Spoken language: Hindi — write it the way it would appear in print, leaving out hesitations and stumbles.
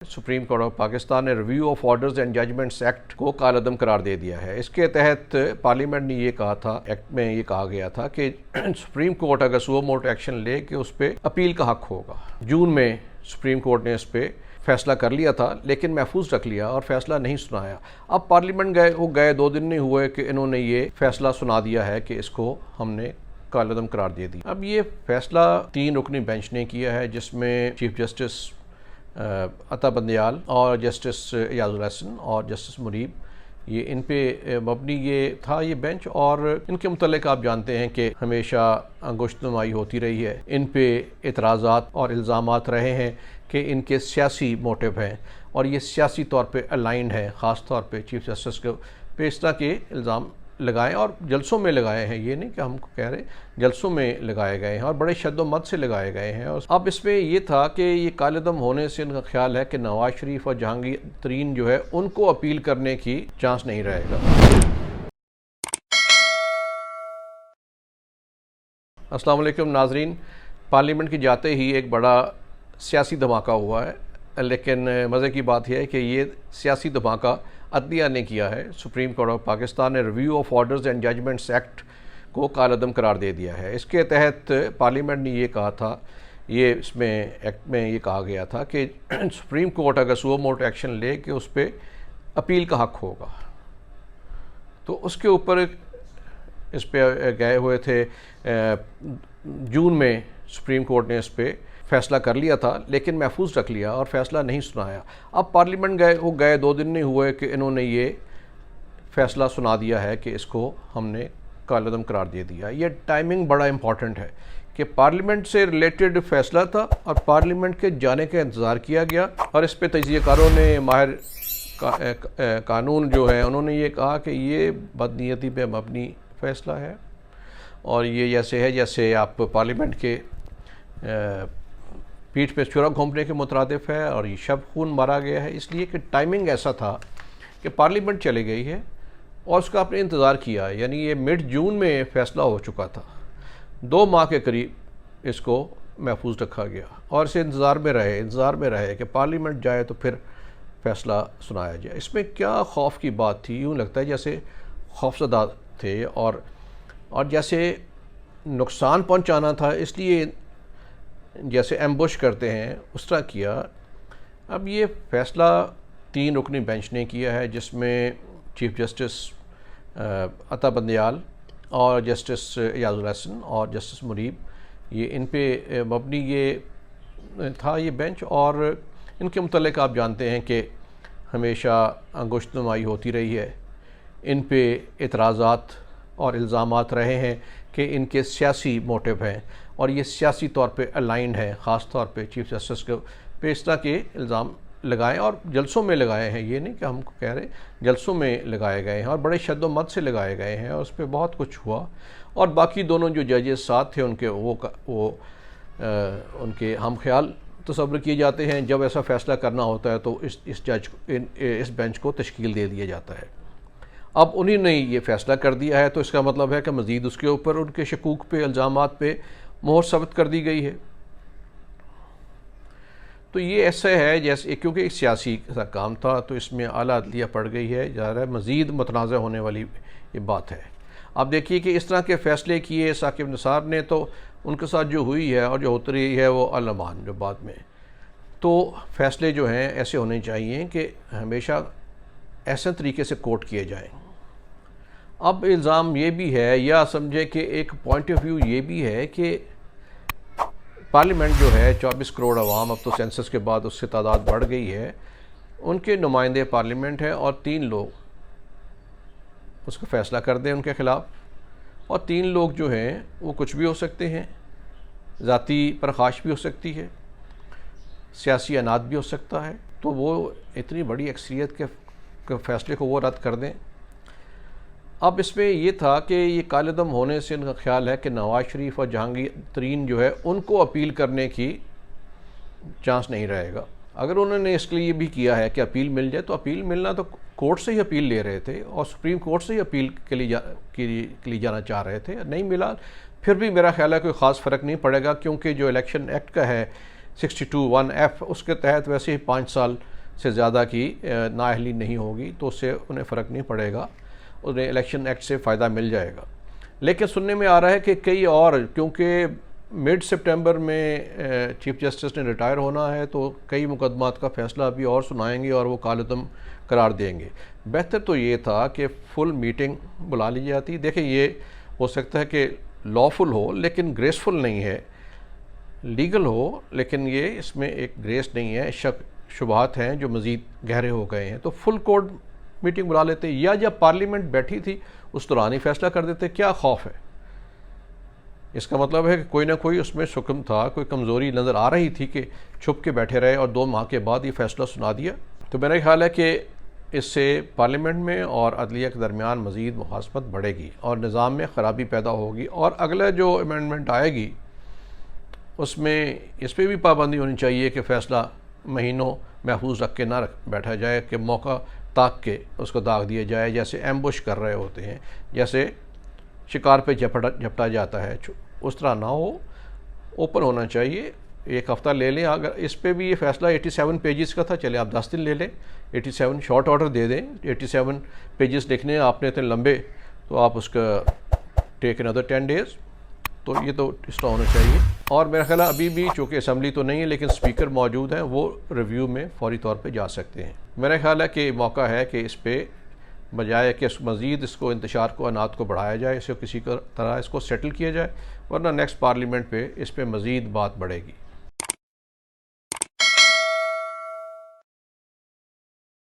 सुप्रीम कोर्ट ऑफ पाकिस्तान ने review of orders and judgments act को कालअदम करार दे दिया है। इसके तहत पार्लियामेंट ने ये कहा था, एक्ट में ये कहा गया था कि सुप्रीम कोर्ट अगर सुओ मोटो एक्शन ले कि उस पर अपील का हक होगा। जून में सुप्रीम कोर्ट ने इस पर फैसला कर लिया था, लेकिन महफूज रख लिया और फैसला नहीं सुनाया। अब पार्लियामेंट गए 2 दिन नहीं हुए कि इन्होंने ये फैसला सुना दिया है कि इसको हमने कालअदम करार दे दी। अब ये फैसला 3 रुकनी बेंच ने किया है, जिसमें चीफ जस्टिस अता बंदयाल और जस्टिस याजुल हसन और जस्टिस मुनीब, ये इन पे मबनी ये था ये बेंच। और इनके मुतल्लिक आप जानते हैं कि हमेशा अंगुश्तनुमाई होती रही है, इन पे एतराज़ात और इल्ज़ामात रहे हैं कि इनके सियासी मोटिव हैं और ये सियासी तौर पे अलाइंड है। ख़ास तौर पे चीफ जस्टिस को पे इस तरह के इल्ज़ाम लगाए और जलसों में लगाए हैं, ये नहीं कि हमको कह रहे, जलसों में लगाए गए हैं और बड़े शद्दोमत से लगाए गए हैं। और अब इसमें ये था कि ये कालअदम होने से इनका ख्याल है कि नवाज शरीफ और जहांगीर तरीन जो है उनको अपील करने की चांस नहीं रहेगा। अस्सलाम वालेकुम नाजरीन, पार्लियामेंट की जाते ही एक बड़ा सियासी धमाका हुआ है, लेकिन मज़े की बात यह है कि ये सियासी धमाका अदलिया ने किया है। सुप्रीम कोर्ट ऑफ पाकिस्तान ने review of orders and judgments act को कालअदम करार दे दिया है। इसके तहत पार्लियामेंट ने ये कहा था, ये इसमें एक्ट में ये कहा गया था कि सुप्रीम कोर्ट अगर सुओ मोटो एक्शन ले कि उस पर अपील का हक होगा। तो उसके ऊपर इस पे गए हुए थे। जून में सुप्रीम कोर्ट ने इस पर फैसला कर लिया था, लेकिन महफूज रख लिया और फैसला नहीं सुनाया। अब पार्लियामेंट गए 2 दिन नहीं हुए कि इन्होंने ये फैसला सुना दिया है कि इसको हमने कालअदम करार दे दिया। ये टाइमिंग बड़ा इंपॉर्टेंट है कि पार्लियामेंट से रिलेटेड फैसला था और पार्लियामेंट के जाने का इंतज़ार किया गया और इस पर तजियाकारों ने, माहिर कानून जो है, उन्होंने ये कहा कि ये बदनीयती पे मबनी फैसला है और ये जैसे है जैसे आप पार्लियामेंट के पीठ पे छुरा घोंपने के मुतरादिफ है और ये शब खून मारा गया है। इसलिए कि टाइमिंग ऐसा था कि पार्लियामेंट चली गई है और उसका आपने इंतज़ार किया, यानी ये मिड जून में फ़ैसला हो चुका था। 2 माह के करीब इसको महफूज रखा गया और इसे इंतज़ार में रहे कि पार्लियामेंट जाए तो फिर फ़ैसला सुनाया जाए। इसमें क्या खौफ की बात थी? यूँ लगता है जैसे खौफजदा थे और जैसे नुकसान पहुँचाना था, इसलिए जैसे एम्बुश करते हैं उस तरह किया। अब ये फ़ैसला 3 रुकनी बेंच ने किया है, जिसमें चीफ जस्टिस अता बंदयाल और जस्टिस याजुल हसन और जस्टिस मुनीब, ये इन पे मबनी ये था ये बेंच। और इनके मुतल्लिक आप जानते हैं कि हमेशा अंगुश्तनुमाई होती रही है, इन पे एतराज़ात और इल्ज़ामात रहे हैं कि इनके सियासी मोटिव हैं और ये सियासी तौर पे अलाइंड है। ख़ास तौर पे चीफ जस्टिस को पे इस तरह के इल्ज़ाम लगाए और जलसों में लगाए हैं, ये नहीं कि हमको कह रहे, जलसों में लगाए गए हैं और बड़े शद्दोमत से लगाए गए हैं और उस पर बहुत कुछ हुआ। और बाकी दोनों जो जजेस साथ थे उनके उनके हम ख्याल तसव्वुर किए जाते हैं। जब ऐसा फ़ैसला करना होता है तो इस बेंच को तश्कील दे दिया जाता है। अब उन्हीं ने ये फ़ैसला कर दिया है, तो इसका मतलब है कि मज़ीद उसके ऊपर उनके शकूक पे, इल्ज़ामात पे मोहर सब्त कर दी गई है। तो ये ऐसा है जैसे, क्योंकि एक सियासी सा काम था तो इसमें आला अदलिया पड़ गई है, ज़्यादा मज़ीद मुतनाज़ा होने वाली ये बात है। अब देखिए कि इस तरह के फ़ैसले किए साकिब निसार ने, तो उनके साथ जो हुई है और जो होती रही है वो अल-अमान जो बाद में। तो फ़ैसले जो हैं ऐसे होने चाहिए कि हमेशा ऐसे तरीके से कोट किए जाएँ। अब इल्ज़ाम ये भी है, या समझे कि एक पॉइंट ऑफ व्यू ये भी है कि पार्लियामेंट जो है 24 करोड़ आवाम, अब तो सेंसस के बाद उससे तादाद बढ़ गई है, उनके नुमाइंदे पार्लियामेंट हैं और 3 लोग उसका फ़ैसला कर दें उनके ख़िलाफ़। और 3 लोग जो हैं वो कुछ भी हो सकते हैं, ज़ाती परखाश भी हो सकती है, सियासी अनाद भी हो सकता है। तो वो इतनी बड़ी अक्सरियत के फ़ैसले को वो रद्द कर दें। अब इसमें ये था कि ये कालअदम होने से इनका ख्याल है कि नवाज शरीफ और जहांगीर तरीन जो है उनको अपील करने की चांस नहीं रहेगा। अगर उन्होंने इसके लिए भी किया है कि अपील मिल जाए, तो अपील मिलना तो कोर्ट से ही अपील ले रहे थे और सुप्रीम कोर्ट से ही अपील के लिए जाना चाह रहे थे, नहीं मिला। फिर भी मेरा ख्याल है कोई ख़ास फ़र्क नहीं पड़ेगा, क्योंकि जो इलेक्शन एक्ट का है 62(1)(f उसके तहत वैसे ही 5 साल से ज़्यादा की नाअहली नहीं होगी, तो उससे उन्हें फ़र्क नहीं पड़ेगा, उन्हें इलेक्शन एक्ट से फ़ायदा मिल जाएगा। लेकिन सुनने में आ रहा है कि कई और, क्योंकि मिड सितंबर में चीफ जस्टिस ने रिटायर होना है, तो कई मुकदमात का फ़ैसला अभी और सुनाएंगे और वो कालअदम करार देंगे। बेहतर तो ये था कि फुल मीटिंग बुला ली जाती। देखिए, ये हो सकता है कि लॉफुल हो लेकिन ग्रेसफुल नहीं है, लीगल हो लेकिन ये इसमें एक ग्रेस नहीं है, शक शुबहात हैं जो मज़ीद गहरे हो गए हैं। तो फुल कोर्ट मीटिंग बुला लेते, या जब पार्लियामेंट बैठी थी उस दौरान ही फैसला कर देते। क्या खौफ है? इसका मतलब है कि कोई ना कोई उसमें शुक्म था, कोई कमज़ोरी नज़र आ रही थी कि छुप के बैठे रहे और 2 माह के बाद ये फ़ैसला सुना दिया। तो मेरा ख्याल है कि इससे पार्लियामेंट में और अदलिया के दरमियान मज़ीद मुहासमत बढ़ेगी और निज़ाम में ख़राबी पैदा होगी, और अगला जो अमेंडमेंट आएगी उसमें इस पर भी पाबंदी होनी चाहिए कि फ़ैसला महीनों महफूज रख के ना बैठा जाए, कि मौका ताक के उसको दाग दिया जाए, जैसे एम्बुश कर रहे होते हैं, जैसे शिकार पे झपटा जाता है, उस तरह ना हो। ओपन होना चाहिए। 1 हफ़्ता ले लें। अगर इस पे भी ये फ़ैसला 87 पेजेस का था, चले आप 10 दिन ले लें, 87 शॉर्ट ऑर्डर दे दें। 87 पेजेस लिखने हैं आपने इतने लंबे, तो आप उसका टेक अनदर 10 डेज़। तो ये तो इस तरह होना चाहिए। और मेरा ख्याल है अभी भी, चूँकि असम्बली तो नहीं है लेकिन स्पीकर मौजूद हैं, वो रिव्यू में फ़ौरी तौर पे जा सकते हैं। मेरा ख्याल है कि मौका है कि इस पे बजाय कि मज़ीद इसको इंतशार को, अनात को बढ़ाया जाए, इसे किसी तरह इसको सेटल किया जाए, वरना नेक्स्ट पार्लियामेंट पे इस पे मज़ीद बात बढ़ेगी।